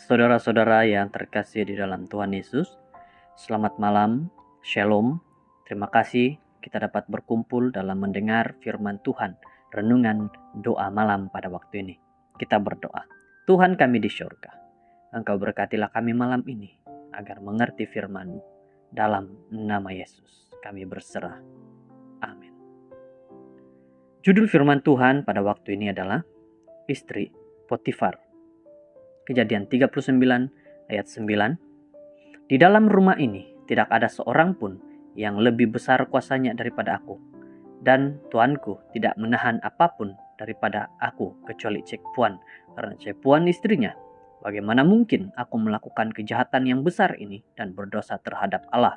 Saudara-saudara yang terkasih di dalam Tuhan Yesus, selamat malam, Shalom. Terima kasih kita dapat berkumpul dalam mendengar firman Tuhan, renungan doa malam pada waktu ini. Kita berdoa. Tuhan kami di surga, Engkau berkatilah kami malam ini agar mengerti firman-Mu. Dalam nama Yesus kami berserah. Amin. Judul firman Tuhan pada waktu ini adalah Istri Potifar. Kejadian 39 ayat 9. Di dalam rumah ini tidak ada seorang pun yang lebih besar kuasanya daripada aku. Dan tuanku tidak menahan apapun daripada aku kecuali Cek Puan. Karena Cek Puan istrinya. Bagaimana mungkin aku melakukan kejahatan yang besar ini dan berdosa terhadap Allah?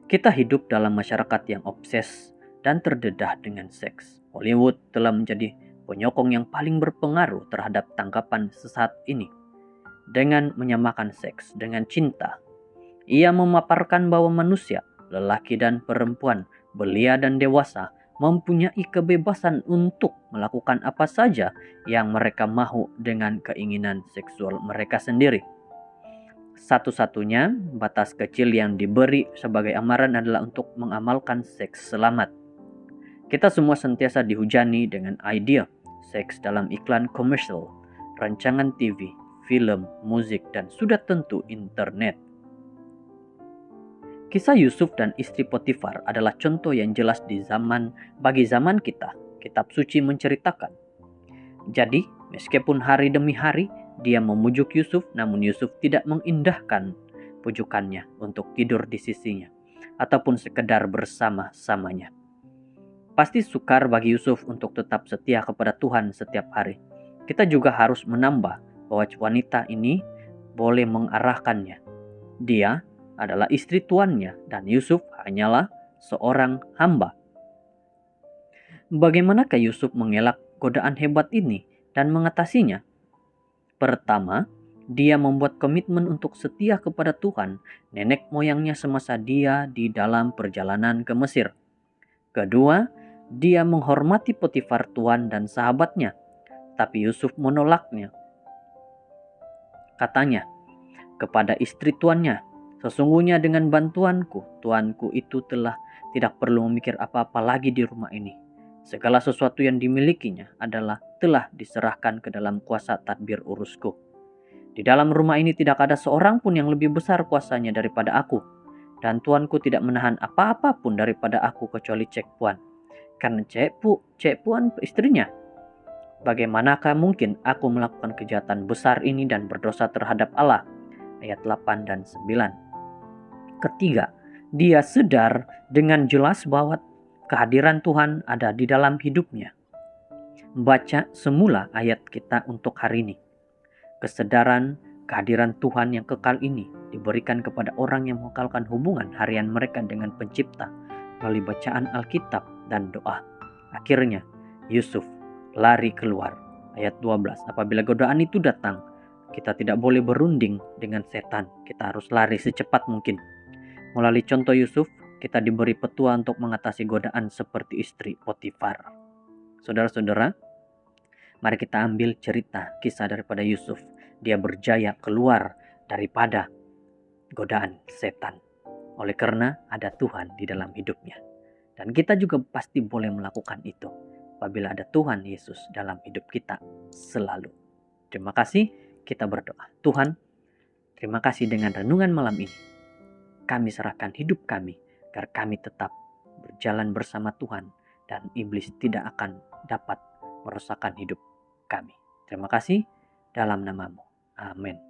Kita hidup dalam masyarakat yang obses dan terdedah dengan seks. Hollywood telah menjadi penyokong yang paling berpengaruh terhadap tanggapan sesat ini. Dengan menyamakan seks dengan cinta, ia memaparkan bahwa manusia, lelaki dan perempuan, belia dan dewasa, mempunyai kebebasan untuk melakukan apa saja yang mereka mahu dengan keinginan seksual mereka sendiri. Satu-satunya batas kecil yang diberi sebagai amaran adalah untuk mengamalkan seks selamat. Kita semua sentiasa dihujani dengan idea seks dalam iklan komersial, rancangan TV, film, musik, dan sudah tentu internet. Kisah Yusuf dan istri Potifar adalah contoh yang jelas bagi zaman kita. Kitab suci menceritakan. Jadi, meskipun hari demi hari dia memujuk Yusuf, namun Yusuf tidak mengindahkan pujukannya untuk tidur di sisinya ataupun sekedar bersama-samanya. Pasti sukar bagi Yusuf untuk tetap setia kepada Tuhan setiap hari. Kita juga harus menambah bahwa wanita ini boleh mengarahkannya. Dia adalah istri tuannya dan Yusuf hanyalah seorang hamba. Bagaimanakah Yusuf mengelak godaan hebat ini dan mengatasinya? Pertama, dia membuat komitmen untuk setia kepada Tuhan, nenek moyangnya semasa dia di dalam perjalanan ke Mesir. Kedua, dia menghormati Potifar tuan dan sahabatnya, tapi Yusuf menolaknya. Katanya kepada istri tuannya, sesungguhnya dengan bantuanku, tuanku itu tidak perlu memikir apa-apa lagi di rumah ini. Segala sesuatu yang dimilikinya telah diserahkan ke dalam kuasa tadbir urusku. Di dalam rumah ini tidak ada seorang pun yang lebih besar kuasanya daripada aku. Dan tuanku tidak menahan apa-apa pun daripada aku kecuali Cek Puan. Karena Cek Puan istrinya. Bagaimanakah mungkin aku melakukan kejahatan besar ini dan berdosa terhadap Allah? Ayat 8 dan 9. Ketiga, dia sadar dengan jelas bahwa kehadiran Tuhan ada di dalam hidupnya. Baca semula ayat kita untuk hari ini. Kesadaran kehadiran Tuhan yang kekal ini diberikan kepada orang yang mengekalkan hubungan harian mereka dengan Pencipta melalui bacaan Alkitab dan doa. Akhirnya Yusuf lari keluar. Ayat 12. Apabila godaan itu datang, kita tidak boleh berunding dengan setan. Kita harus lari secepat mungkin. Melalui contoh Yusuf, kita diberi petua untuk mengatasi godaan seperti istri Potifar. Saudara-saudara, mari kita ambil cerita kisah daripada Yusuf. Dia berjaya keluar daripada godaan setan. Oleh karena ada Tuhan di dalam hidupnya. Dan kita juga pasti boleh melakukan itu apabila ada Tuhan Yesus dalam hidup kita selalu. Terima kasih, kita berdoa. Tuhan, terima kasih dengan renungan malam ini. Kami serahkan hidup kami agar kami tetap berjalan bersama Tuhan dan iblis tidak akan dapat merusakkan hidup kami. Terima kasih dalam nama-Mu. Amin.